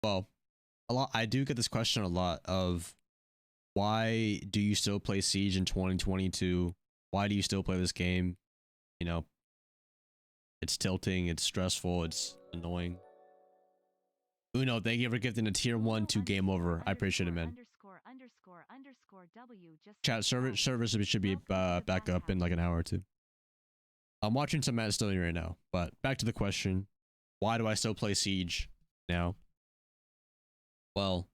Well, a lot. I do get this question a lot of why do you still play Siege in 2022? Why do you still play this game? You know, it's tilting, it's stressful, it's annoying. Uno, thank you for gifting a tier 1 to game over. I appreciate it, man. Chat service should be back up in like an hour or two. I'm watching some Matt Stilling right now, but back to the question. Why do I still play Siege now? Well,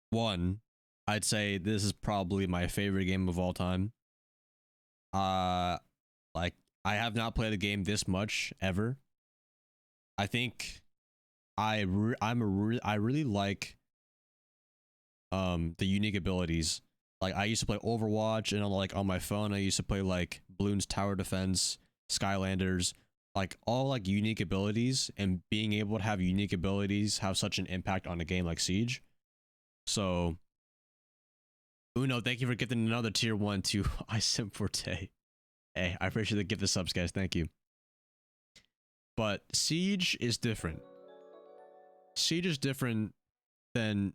one, I'd say this is probably my favorite game of all time. Like I have not played a game this much ever. I think I really like the unique abilities. Like I used to play Overwatch, and on my phone I used to play like Bloons Tower Defense, Skylanders, like all like unique abilities, and being able to have unique abilities have such an impact on a game like Siege. So Uno, thank you for getting another tier 1 to iSim Forte. Hey, I appreciate the gift of subs, guys. Thank you. But Siege is different. Siege is different than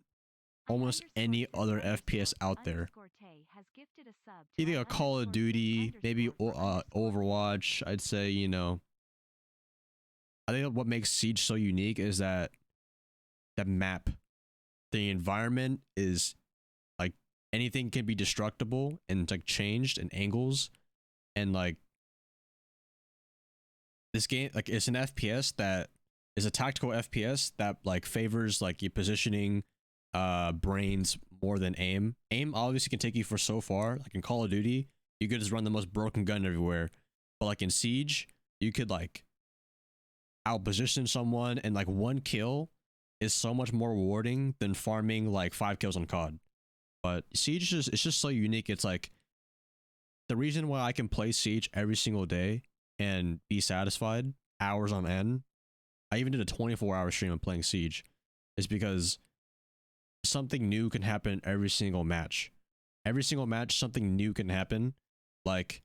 almost any other FPS out there. Either a Call of Duty, maybe Overwatch. I'd say, you know, I think what makes Siege so unique is that the map, the environment is like anything can be destructible and like changed in angles, and like this game, like it's an FPS that is a tactical FPS that like favors like your positioning, brains more than aim. Aim obviously can take you for so far. Like in Call of Duty, you could just run the most broken gun everywhere, but like in Siege, you could like outposition someone, and like one kill is so much more rewarding than farming like 5 kills on COD. But Siege is it's just so unique. It's like the reason why I can play Siege every single day and be satisfied hours on end. I even did a 24-hour stream of playing Siege, is because something new can happen every single match. Every single match, something new can happen. Like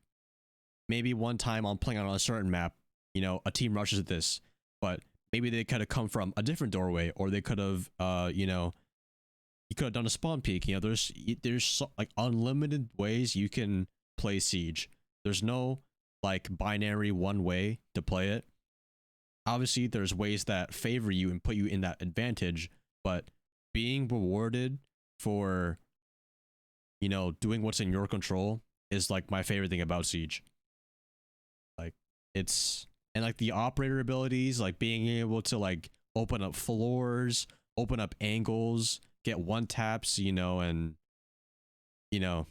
maybe one time I'm playing on a certain map, you know, a team rushes at this, but maybe they could have come from a different doorway, or they could have, you know, you could have done a spawn peek. You know, there's so, like unlimited ways you can play Siege. There's no like binary one way to play it. Obviously, there's ways that favor you and put you in that advantage, but being rewarded for, you know, doing what's in your control is like my favorite thing about Siege. Like it's, and like the operator abilities, like being able to like open up floors, open up angles, get one taps, you know, and you know,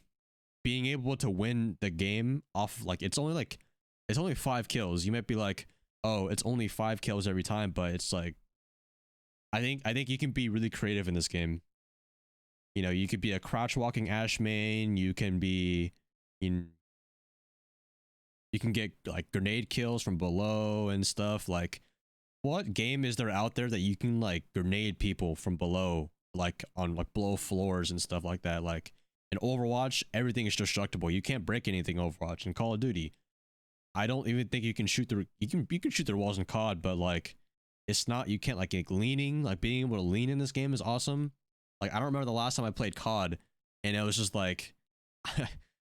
being able to win the game off like it's only 5 kills. You might be like, oh, it's only 5 kills every time, but it's like I think you can be really creative in this game. You know, you could be a crouch walking Ash main, you can be in, you can get like grenade kills from below and stuff. Like what game is there out there that you can like grenade people from below, like on like below floors and stuff like that? Like in Overwatch, everything is destructible. You can't break anything in Overwatch. In Call of Duty, I don't even think you can shoot through, you can shoot through walls in COD, but like it's not, you can't like leaning, like being able to lean in this game is awesome. Like I don't remember the last time I played COD and it was just like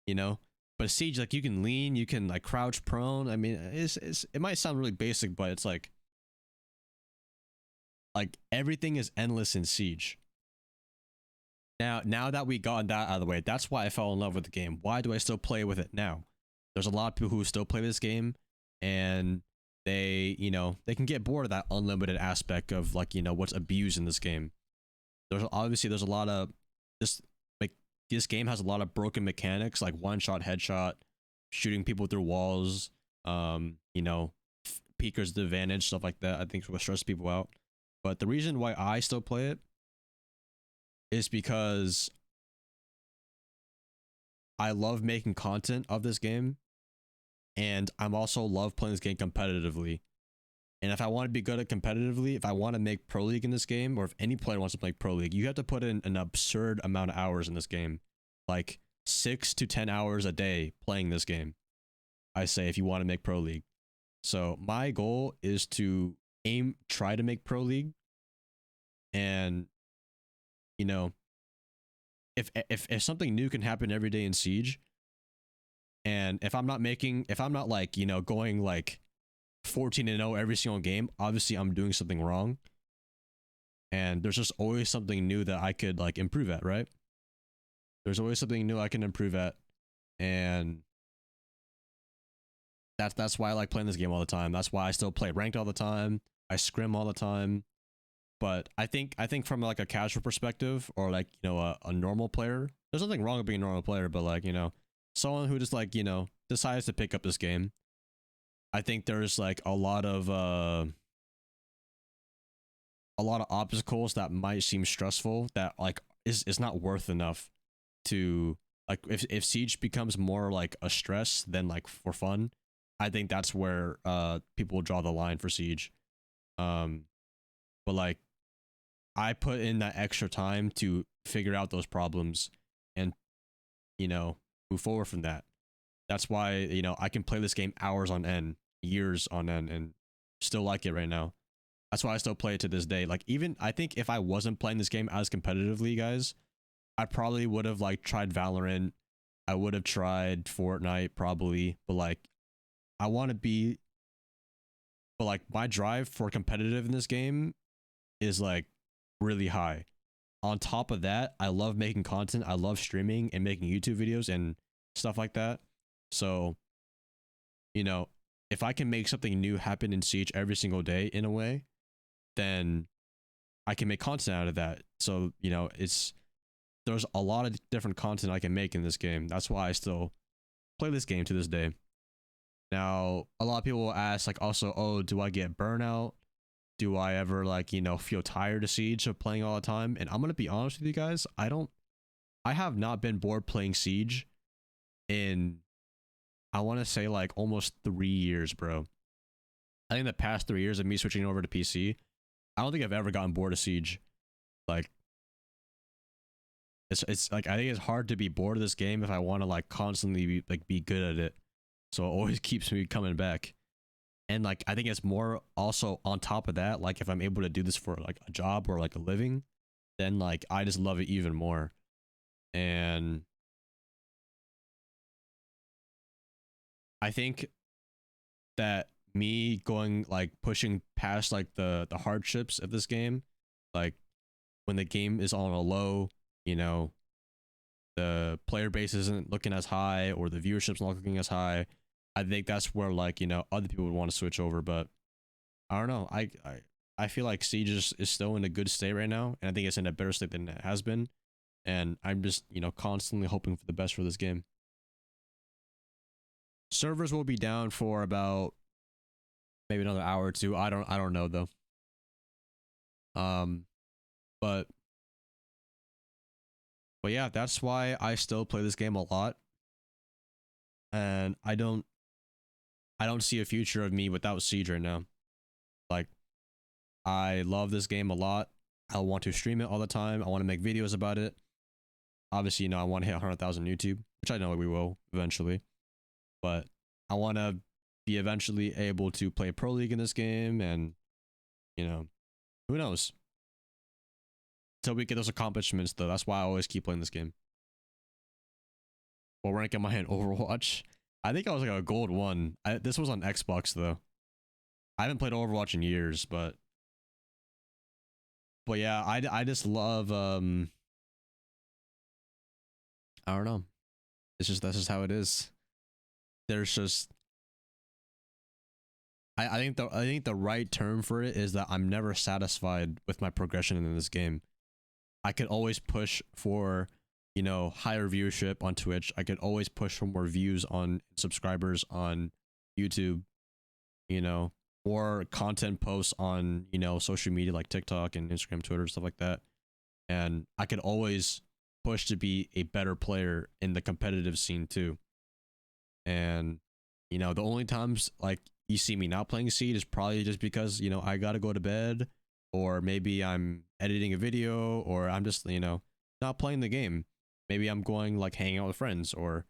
you know, but Siege, like you can lean, you can like crouch prone. I mean, it might sound really basic, but it's like everything is endless in Siege. Now that we got that out of the way, that's why I fell in love with the game. Why do I still play with it now? There's a lot of people who still play this game, and they, you know, they can get bored of that unlimited aspect of like, you know, what's abused in this game. There's a lot of this game has a lot of broken mechanics, like one shot headshot, shooting people through walls, you know, peekers to advantage, stuff like that. I think will stress people out. But the reason why I still play it is because I love making content of this game, and I'm also love playing this game competitively. And if I want to be good at competitively, if I want to make Pro League in this game, or if any player wants to play Pro League, you have to put in an absurd amount of hours in this game. Like 6 to 10 hours a day playing this game, I say, if you want to make Pro League. So my goal is to try to make Pro League. And you know, if something new can happen every day in Siege, and if I'm not like, you know, going like 14-0 every single game, obviously I'm doing something wrong. And there's just always something new that I could like improve at, right? There's always something new I can improve at. And that's why I like playing this game all the time. That's why I still play ranked all the time. I scrim all the time. But I think from like a casual perspective, or like, you know, a normal player, there's nothing wrong with being a normal player, but like, you know, someone who just like, you know, decides to pick up this game, I think there's like a lot of obstacles that might seem stressful that like is not worth enough to, like, if Siege becomes more like a stress than like for fun, I think that's where people will draw the line for Siege. um but like, I put in that extra time to figure out those problems and, you know, move forward from that. That's why, you know, I can play this game hours on end, years on end, and still like it right now. That's why I still play it to this day. Like, even I think if I wasn't playing this game as competitively, guys, I probably would have like tried Valorant. I would have tried Fortnite probably, but like, I want to be, but like my drive for competitive in this game is like really high. On top of that, I love making content. I love streaming and making YouTube videos and stuff like that. So, you know, if I can make something new happen in Siege every single day in a way, then I can make content out of that. So, you know, there's a lot of different content I can make in this game. That's why I still play this game to this day. Now, a lot of people will ask, like, also, oh, do I get burnout? Do I ever, like, you know, feel tired of Siege of playing all the time? And I'm gonna be honest with you guys, I have not been bored playing Siege in, I want to say, like almost 3 years, bro. I think the past 3 years of me switching over to PC, I don't think I've ever gotten bored of Siege. Like, it's like, I think it's hard to be bored of this game if I want to like constantly be good at it. So it always keeps me coming back. And like, I think it's more also on top of that, like if I'm able to do this for like a job or like a living, then like I just love it even more. And I think that me going like pushing past like the hardships of this game, like when the game is on a low, you know, the player base isn't looking as high or the viewership's not looking as high, I think that's where, like, you know, other people would want to switch over. But I don't know. I feel like Siege is still in a good state right now, and I think it's in a better state than it has been. And I'm just, you know, constantly hoping for the best for this game. Servers will be down for about maybe another hour or two. I don't know though. Um, but yeah, that's why I still play this game a lot, and I don't see a future of me without Siege right now. Like, I love this game a lot. I want to stream it all the time. I want to make videos about it. Obviously, you know, I want to hit 100,000 YouTube, which I know we will eventually. But I want to be eventually able to play Pro League in this game, and, you know, who knows? Until we get those accomplishments, though, that's why I always keep playing this game. What rank am I in Overwatch? I think I was like a gold 1. This was on Xbox, though. I haven't played Overwatch in years, but yeah, I just love, I don't know. That's just how it is. There's just, I think the right term for it is that I'm never satisfied with my progression in this game. I could always push for, you know, higher viewership on Twitch. I could always push for more views on subscribers on YouTube, you know, or content posts on, you know, social media like TikTok and Instagram, Twitter, stuff like that. And I could always push to be a better player in the competitive scene too. And, you know, the only times like you see me not playing Seed is probably just because, you know, I gotta go to bed, or maybe I'm editing a video, or I'm just, you know, not playing the game. Maybe I'm going like hanging out with friends, or,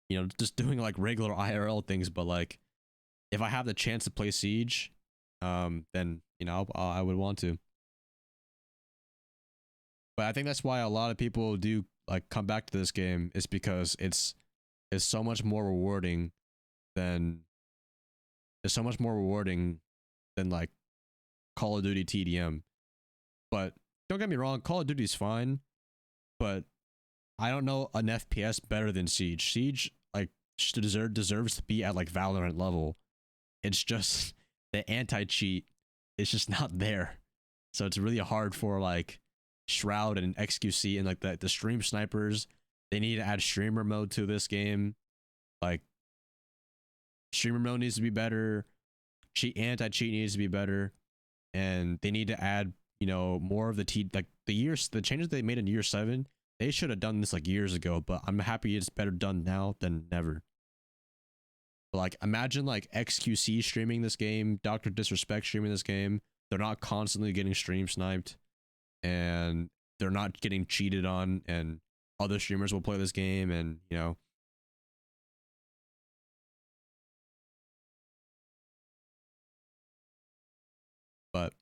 you know, just doing like regular IRL things. But like, if I have the chance to play Siege, then, you know, I would want to. But I think that's why a lot of people do like come back to this game is because it's so much more rewarding than it's so much more rewarding than like Call of Duty TDM. But don't get me wrong, Call of Duty is fine, but I don't know an FPS better than Siege. Siege like deserves to be at like Valorant level. It's just the anti-cheat is just not there. So it's really hard for like Shroud and XQC and like the stream snipers. They need to add streamer mode to this game. Like streamer mode needs to be better. Anti-cheat needs to be better. And they need to add, you know, more of the the changes they made in year 7. They should have done this like years ago, but I'm happy it's better done now than never. But like imagine like XQC streaming this game, Dr. Disrespect streaming this game. They're not constantly getting stream sniped and they're not getting cheated on, and other streamers will play this game, and you know. But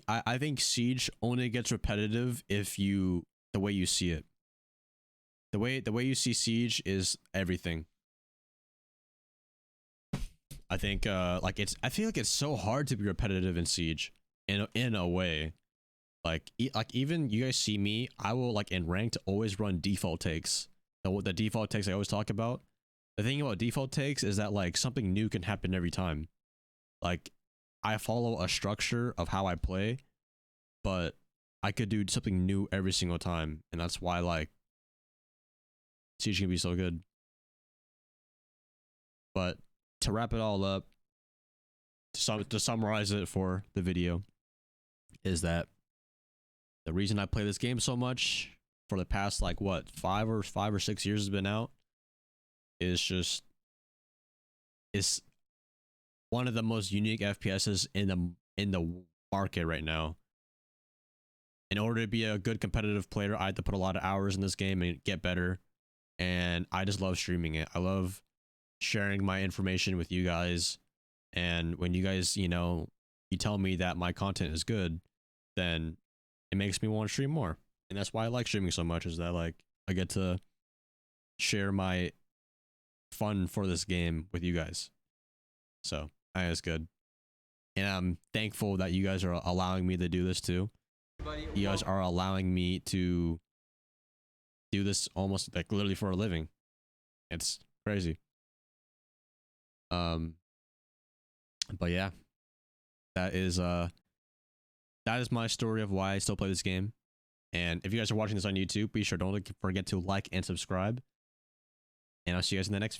I think Siege only gets repetitive if the way you see it. The way you see Siege is everything. I think I feel like it's so hard to be repetitive in Siege in a way. Like even you guys see me, I will like in ranked always run default takes. The default takes I always talk about. The thing about default takes is that like something new can happen every time. Like I follow a structure of how I play, but I could do something new every single time, and that's why like Siege can be so good. But to wrap it all up, to summarize it for the video, is that the reason I play this game so much for the past like what 5 or 6 years has been out is just it's one of the most unique FPSs in the market right now. In order to be a good competitive player, I had to put a lot of hours in this game and get better. And I just love streaming it. I love sharing my information with you guys. And when you guys, you know, you tell me that my content is good, then it makes me want to stream more. And that's why I like streaming so much, is that like I get to share my fun for this game with you guys. So I think it's good. And I'm thankful that you guys are allowing me to do this too. You guys are allowing me to do this almost like literally for a living. It's crazy. But yeah, that is my story of why I still play this game. And if you guys are watching this on YouTube, be sure don't forget to like and subscribe. And I'll see you guys in the next video.